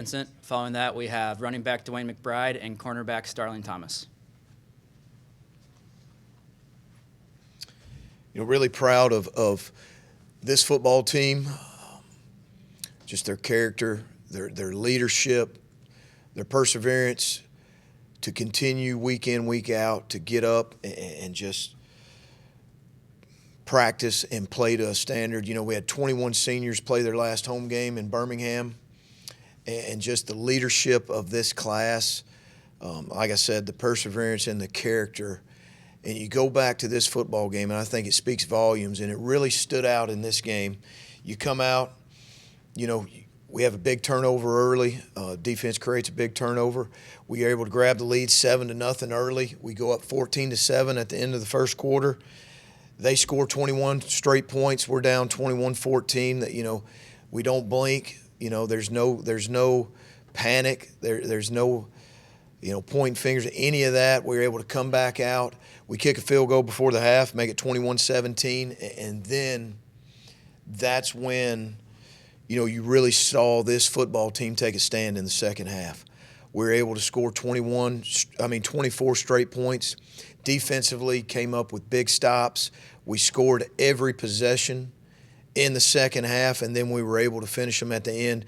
Vincent. Following that, we have running back Dwayne McBride and cornerback Starling Thomas. Really proud of this football team, just their character, their leadership, their perseverance to continue week in, week out, to get up and just practice and play to a standard. We had 21 seniors play their last home game in Birmingham, and just the leadership of this class, like I said, the perseverance and the character. And you go back to this football game, and I think it speaks volumes, and it really stood out in this game. You come out, we have a big turnover early. Defense creates a big turnover. We are able to grab the lead 7-0 early. We go up 14-7 at the end of the first quarter. They score 21 straight points. We're down 21-14. We don't blink. There's no panic. There's no pointing fingers, any of that. We were able to come back out. We kick a field goal before the half, make it 21-17, and then that's when, you really saw this football team take a stand in the second half. We were able to score 24 straight points. Defensively, came up with big stops. We scored every possession in the second half, and then we were able to finish them at the end.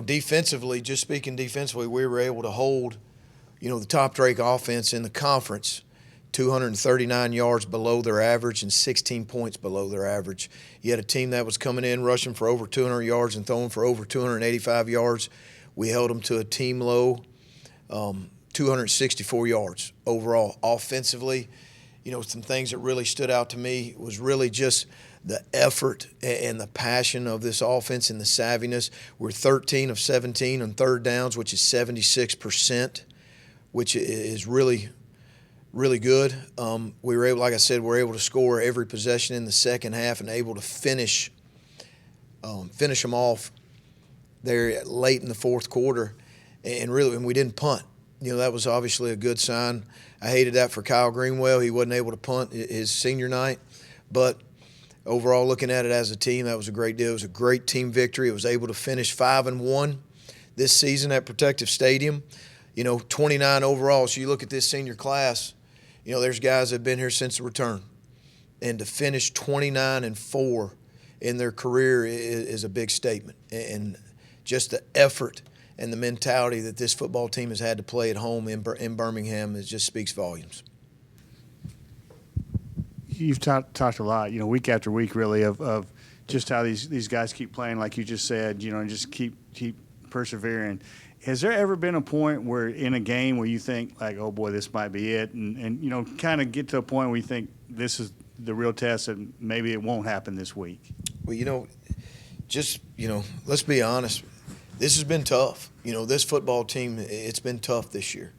Defensively, just speaking defensively, we were able to hold, the top Drake offense in the conference 239 yards below their average and 16 points below their average. You had a team that was coming in rushing for over 200 yards and throwing for over 285 yards. We held them to a team low 264 yards overall. Offensively, some things that really stood out to me was really just the effort and the passion of this offense and the savviness. We're 13 of 17 on third downs, which is 76%, which is really good. We were able, like I said, we're able to score every possession in the second half and able to finish them off there late in the fourth quarter. And we didn't punt. That was obviously a good sign. I hated that for Kyle Greenwell. He wasn't able to punt his senior night. But overall, looking at it as a team, that was a great deal. It was a great team victory. It was able to finish 5-1 this season at Protective Stadium. 29 overall. So you look at this senior class, there's guys that have been here since the return. And to finish 29-4 in their career is a big statement. And just the effort and the mentality that this football team has had to play at home in Birmingham, it just speaks volumes. You've talked a lot, week after week, really, of just how these guys keep playing, like you just said, and just keep persevering. Has there ever been a point where in a game where you think, like, oh, boy, this might be it, and kind of get to a point where you think this is the real test and maybe it won't happen this week? Well, let's be honest. This has been tough. This football team, it's been tough this year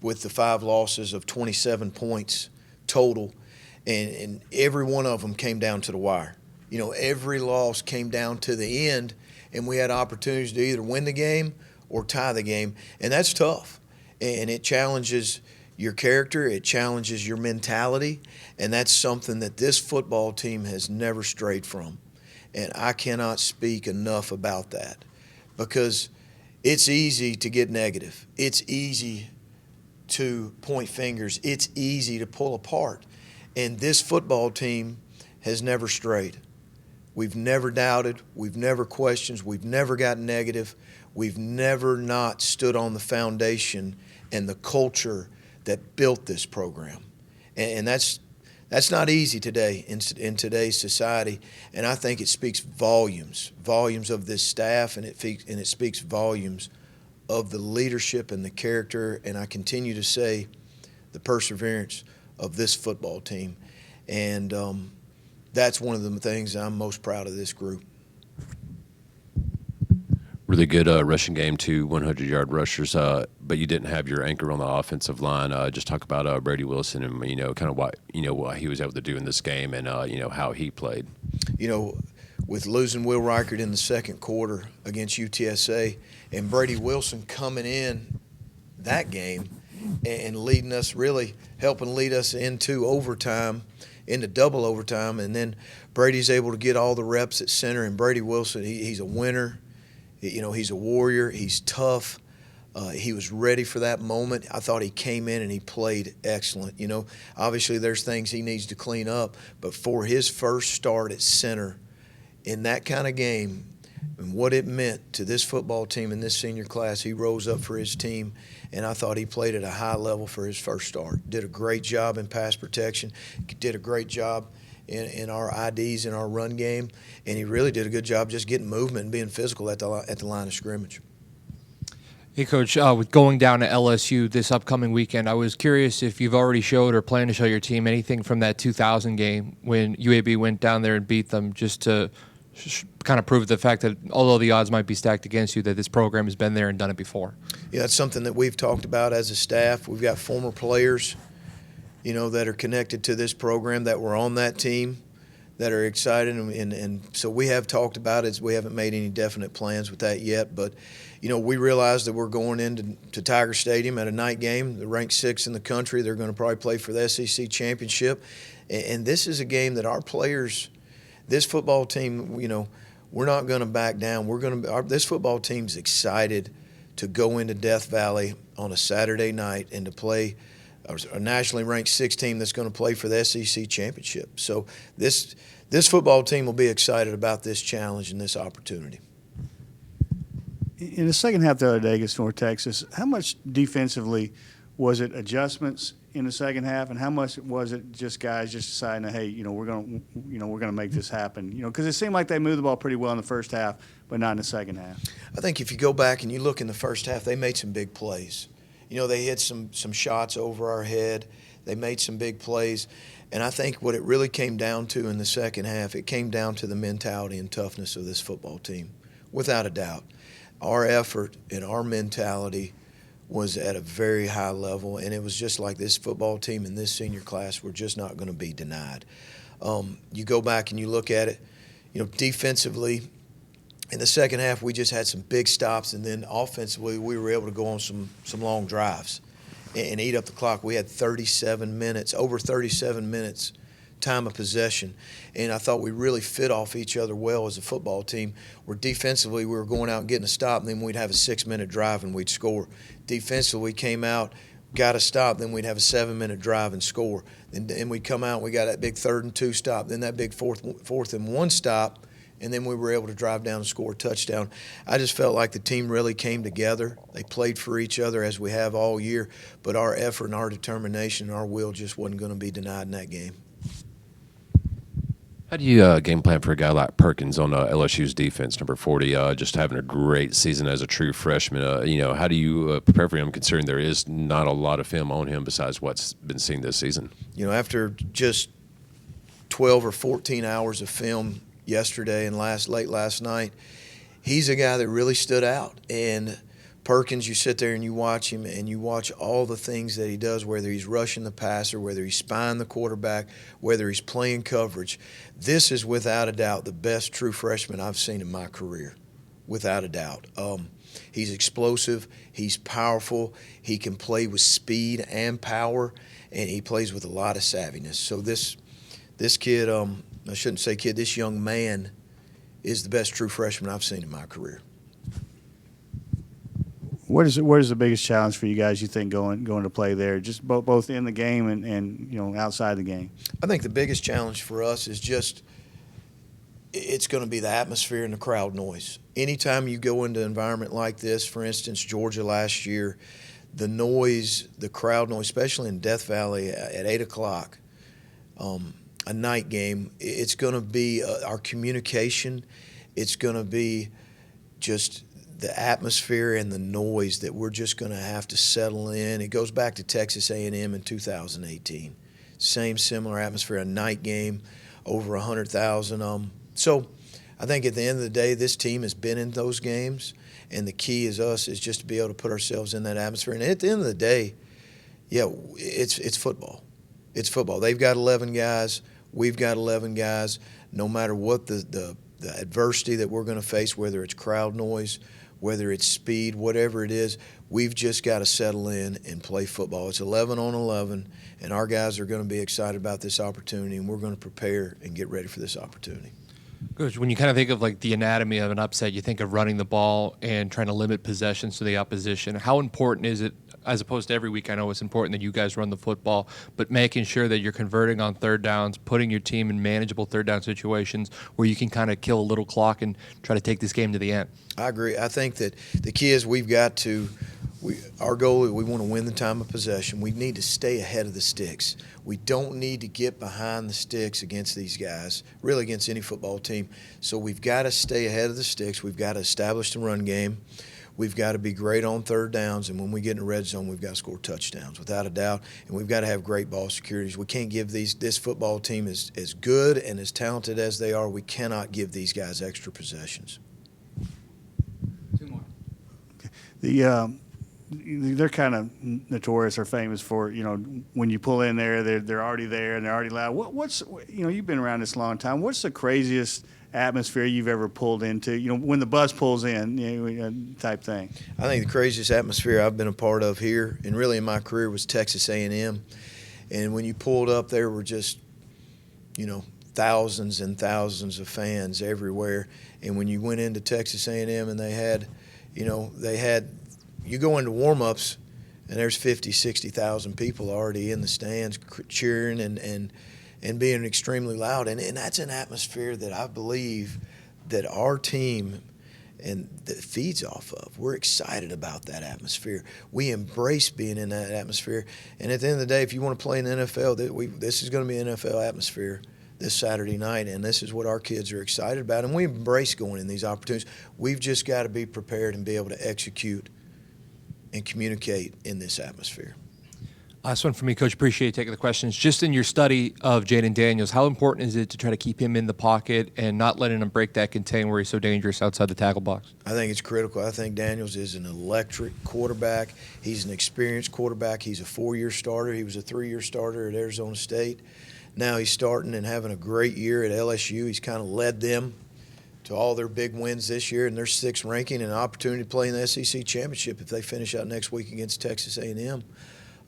with the 5 losses of 27 points total, and every one of them came down to the wire. Every loss came down to the end, and we had opportunities to either win the game or tie the game, and that's tough. And it challenges your character, it challenges your mentality, and that's something that this football team has never strayed from. And I cannot speak enough about that because it's easy to get negative. It's easy to point fingers. It's easy to pull apart. And this football team has never strayed. We've never doubted. We've never questioned. We've never gotten negative. We've never not stood on the foundation and the culture that built this program. And that's not easy today in today's society. And I think it speaks volumes of this staff, and it speaks volumes of the leadership and the character, and I continue to say the perseverance of this football team. And that's one of the things I'm most proud of this group. Really good rushing game, 2 100-yard rushers, but you didn't have your anchor on the offensive line. Just talk about Brady Wilson and kind of what he was able to do in this game and how he played. With losing Will Reichert in the second quarter against UTSA and Brady Wilson coming in that game and leading us, really helping lead us into overtime, into double overtime, and then Brady's able to get all the reps at center. And Brady Wilson, he's a winner. He's a warrior. He's tough. He was ready for that moment. I thought he came in and he played excellent. Obviously there's things he needs to clean up, but for his first start at center in that kind of game and what it meant to this football team in this senior class, he rose up for his team, and I thought he played at a high level for his first start. Did a great job in pass protection, did a great job in our IDs, in our run game, and he really did a good job just getting movement and being physical at the line of scrimmage. Hey, Coach, with going down to LSU this upcoming weekend, I was curious if you've already showed or plan to show your team anything from that 2000 game when UAB went down there and beat them, just to kind of prove the fact that although the odds might be stacked against you, that this program has been there and done it before. Yeah, that's something that we've talked about as a staff. We've got former players, that are connected to this program that were on that team that are excited, and so we have talked about it. We haven't made any definite plans with that yet, but we realize that we're going into Tiger Stadium at a night game. They're ranked 6th in the country. They're going to probably play for the SEC championship, and this is a game that our players, this football team, we're not going to back down. This football team's excited to go into Death Valley on a Saturday night and to play a nationally ranked 6 team that's going to play for the SEC championship. So this football team will be excited about this challenge and this opportunity. In the second half the other day against North Texas, how much defensively was it adjustments in the second half, and how much was it just guys just deciding, hey, we're going to make this happen? Because it seemed like they moved the ball pretty well in the first half, but not in the second half. I think if you go back and you look in the first half, they made some big plays. They hit some shots over our head. They made some big plays. And I think what it really came down to in the second half, it came down to the mentality and toughness of this football team, without a doubt. Our effort and our mentality was at a very high level, and it was just like this football team and this senior class were just not going to be denied. You go back and you look at it, defensively, in the second half, we just had some big stops, and then offensively, we were able to go on some long drives and eat up the clock. We had over 37 minutes time of possession, and I thought we really fit off each other well as a football team, where defensively we were going out and getting a stop, and then we'd have a 6-minute drive and we'd score. Defensively, we came out, got a stop, then we'd have a 7-minute drive and score. Then we'd come out and we got that big 3rd and 2 stop, then that big fourth and 1 stop, and then we were able to drive down and score a touchdown. I just felt like the team really came together. They played for each other as we have all year, but our effort and our determination and our will just wasn't going to be denied in that game. How do you game plan for a guy like Perkins on LSU's defense, number 40, just having a great season as a true freshman? How do you prepare for him, considering there is not a lot of film on him besides what's been seen this season? After just 12 or 14 hours of film yesterday and late last night, he's a guy that really stood out. And Perkins, you sit there and you watch him and you watch all the things that he does, whether he's rushing the passer, whether he's spying the quarterback, whether he's playing coverage. This is without a doubt the best true freshman I've seen in my career, without a doubt. He's explosive, he's powerful, he can play with speed and power, and he plays with a lot of savviness. So this kid, I shouldn't say kid, this young man is the best true freshman I've seen in my career. What is the biggest challenge for you guys, you think, going to play there, just both in the game and outside the game? I think the biggest challenge for us is just it's going to be the atmosphere and the crowd noise. Anytime you go into an environment like this, for instance, Georgia last year, the noise, the crowd noise, especially in Death Valley at 8 o'clock, a night game, it's going to be our communication. It's going to be just the atmosphere and the noise that we're just going to have to settle in. It goes back to Texas A&M in 2018. Similar atmosphere, a night game, over 100,000. So I think at the end of the day, this team has been in those games, and the key is just to be able to put ourselves in that atmosphere. And at the end of the day, it's football. It's football. They've got 11 guys. We've got 11 guys. No matter what the adversity that we're going to face, whether it's crowd noise, whether it's speed, whatever it is, we've just got to settle in and play football. It's 11 on 11, and our guys are going to be excited about this opportunity, and we're going to prepare and get ready for this opportunity. Coach, when you kind of think of like the anatomy of an upset, you think of running the ball and trying to limit possessions to the opposition. How important is it, as opposed to every week, I know it's important that you guys run the football, but making sure that you're converting on third downs, putting your team in manageable third down situations where you can kind of kill a little clock and try to take this game to the end? I agree. I think that the key is our goal is we want to win the time of possession. We need to stay ahead of the sticks. We don't need to get behind the sticks against these guys, really against any football team. So we've got to stay ahead of the sticks. We've got to establish the run game. We've got to be great on third downs, and when we get in the red zone, we've got to score touchdowns, without a doubt. And we've got to have great ball securities. We can't give this football team as good and as talented as they are, we cannot give these guys extra possessions. Two more. They're kind of notorious or famous for, when you pull in there, they're already there and they're already loud. What's you've been around this long time. What's the craziest atmosphere you've ever pulled into? When the bus pulls in, type thing. I think the craziest atmosphere I've been a part of here, and really in my career, was Texas A&M. And when you pulled up, there were just, thousands and thousands of fans everywhere. And when you went into Texas A&M and they had, you go into warm-ups and there's 50, 60,000 people already in the stands cheering and being extremely loud. And that's an atmosphere that I believe that our team and that feeds off of. We're excited about that atmosphere. We embrace being in that atmosphere. And at the end of the day, if you want to play in the NFL, this is going to be an NFL atmosphere this Saturday night, and this is what our kids are excited about. And we embrace going in these opportunities. We've just got to be prepared and be able to execute and communicate in this atmosphere. Last one for me, Coach. Appreciate you taking the questions. Just in your study of Jaden Daniels, how important is it to try to keep him in the pocket and not letting him break that contain where he's so dangerous outside the tackle box? I think it's critical. I think Daniels is an electric quarterback. He's an experienced quarterback. He's a 4-year starter. He was a 3-year starter at Arizona State. Now he's starting and having a great year at LSU. He's kind of led them to all their big wins this year, and their 6th ranking and an opportunity to play in the SEC championship if they finish out next week against Texas A&M.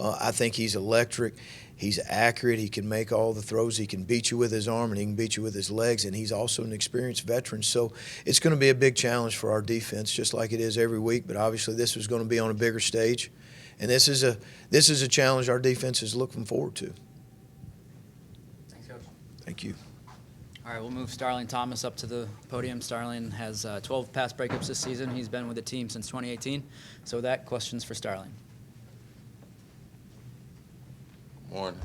I think he's electric. He's accurate. He can make all the throws. He can beat you with his arm, and he can beat you with his legs, and he's also an experienced veteran. So it's going to be a big challenge for our defense, just like it is every week, but obviously this is going to be on a bigger stage, and this is a challenge our defense is looking forward to. Thanks, Coach. Thank you. All right, we'll move Starling Thomas up to the podium. Starling has 12 pass breakups this season. He's been with the team since 2018. So with that, questions for Starling. Morning.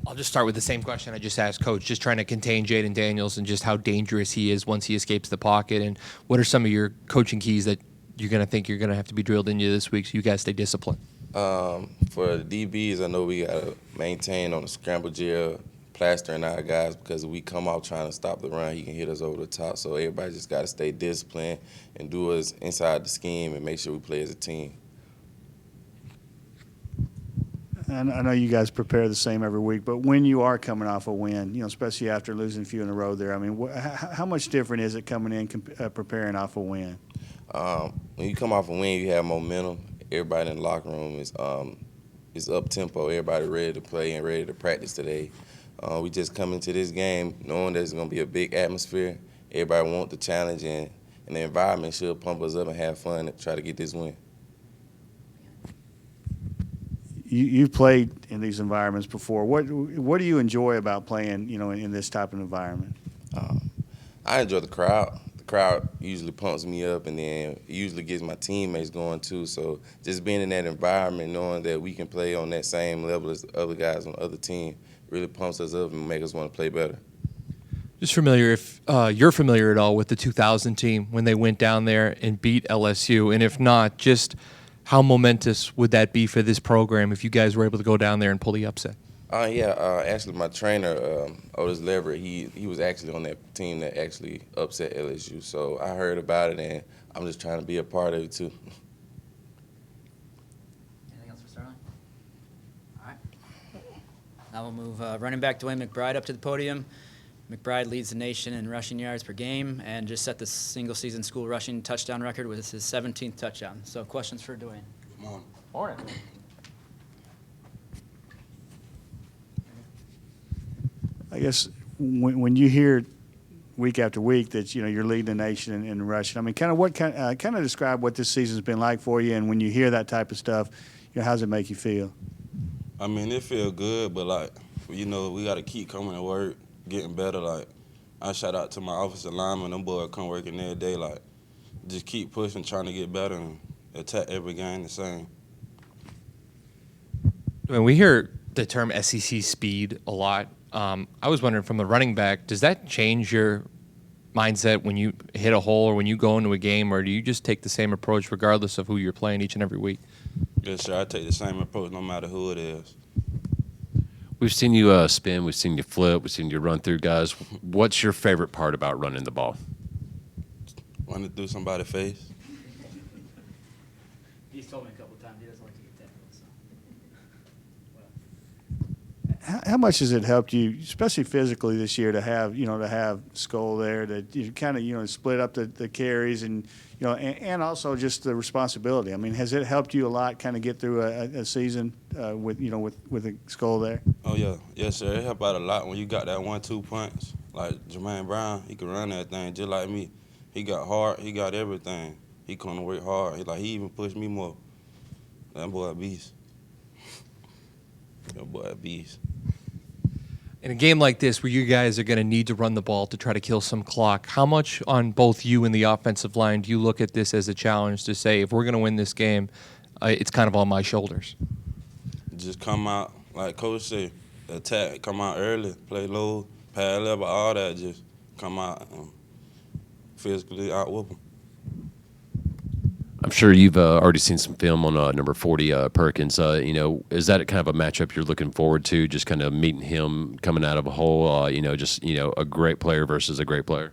I'll just start with the same question I just asked Coach, just trying to contain Jaden Daniels and just how dangerous he is once he escapes the pocket. And what are some of your coaching keys that you're going to have to be drilled in you this week so you guys stay disciplined? For the DBs, I know we got to maintain on the scramble gel, plastering our guys, because if we come out trying to stop the run, he can hit us over the top. So everybody just got to stay disciplined and do us inside the scheme and make sure we play as a team. And I know you guys prepare the same every week, but when you are coming off a win, especially after losing a few in a row there, I mean, how much different is it coming in preparing off a win? When you come off a win, you have momentum. Everybody in the locker room is up tempo. Everybody ready to play and ready to practice today. We just come into this game knowing there's going to be a big atmosphere. Everybody wants the challenge, and the environment should pump us up and have fun and try to get this win. You've played in these environments before. What do you enjoy about playing, in this type of environment? I enjoy the crowd. The crowd usually pumps me up, and then it usually gets my teammates going too. So just being in that environment, knowing that we can play on that same level as the other guys on the other team, really pumps us up and makes us want to play better. Just familiar, if you're familiar at all with the 2000 team when they went down there and beat LSU, and if not, just how momentous would that be for this program if you guys were able to go down there and pull the upset? Actually, my trainer, Otis Leverett, he was actually on that team that actually upset LSU. So I heard about it, and I'm just trying to be a part of it too. Anything else for Starling? All right. Now we'll move running back Dwayne McBride up to the podium. McBride leads the nation in rushing yards per game and just set the single-season school rushing touchdown record with his 17th touchdown. So questions for Dwayne? Come on. Morning. I guess when you hear week after week that you're leading the nation in rushing, I mean, kind of describe what this season's been like for you, and when you hear that type of stuff, how does it make you feel? I mean, it feel good, but like, we got to keep coming to work, getting better. Like, I shout out to my offensive linemen, them boys come working every day. Like, just keep pushing, trying to get better, and attack every game the same. When we hear the term SEC speed a lot, I was wondering from the running back, does that change your mindset when you hit a hole or when you go into a game, or do you just take the same approach regardless of who you're playing each and every week? Yes, sir. I take the same approach no matter who it is. We've seen you spin, we've seen you flip, we've seen you run through guys. What's your favorite part about running the ball? Running through somebody's face. He's told me a couple of times he doesn't like to get tackled. So. How much has it helped you, especially physically this year, to have Skull there, that you kind of split up the carries and and also just the responsibility? I mean, has it helped you a lot, kind of get through a season with a Skull there? Oh yeah, yes sir. It help out a lot when you got that 1-2 punch. Like Jermaine Brown, he can run that thing just like me. He got hard, he got everything. He come to work hard. He even pushed me more. That boy a beast. That boy a beast. In a game like this where you guys are going to need to run the ball to try to kill some clock, how much on both you and the offensive line do you look at this as a challenge to say, if we're going to win this game, it's kind of on my shoulders? Just come out, like Coach said, attack, come out early, play low, pad level, all that, just come out and physically out-whoop them. I'm sure you've already seen some film on number 40, Perkins. Is that kind of a matchup you're looking forward to, just kind of meeting him coming out of a hole, a great player versus a great player?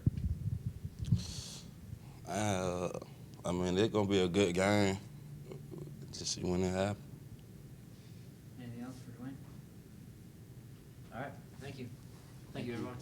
I mean, it's going to be a good game. Just see when it happens. Anything else for Dwayne? All right. Thank you. Thank you, everyone.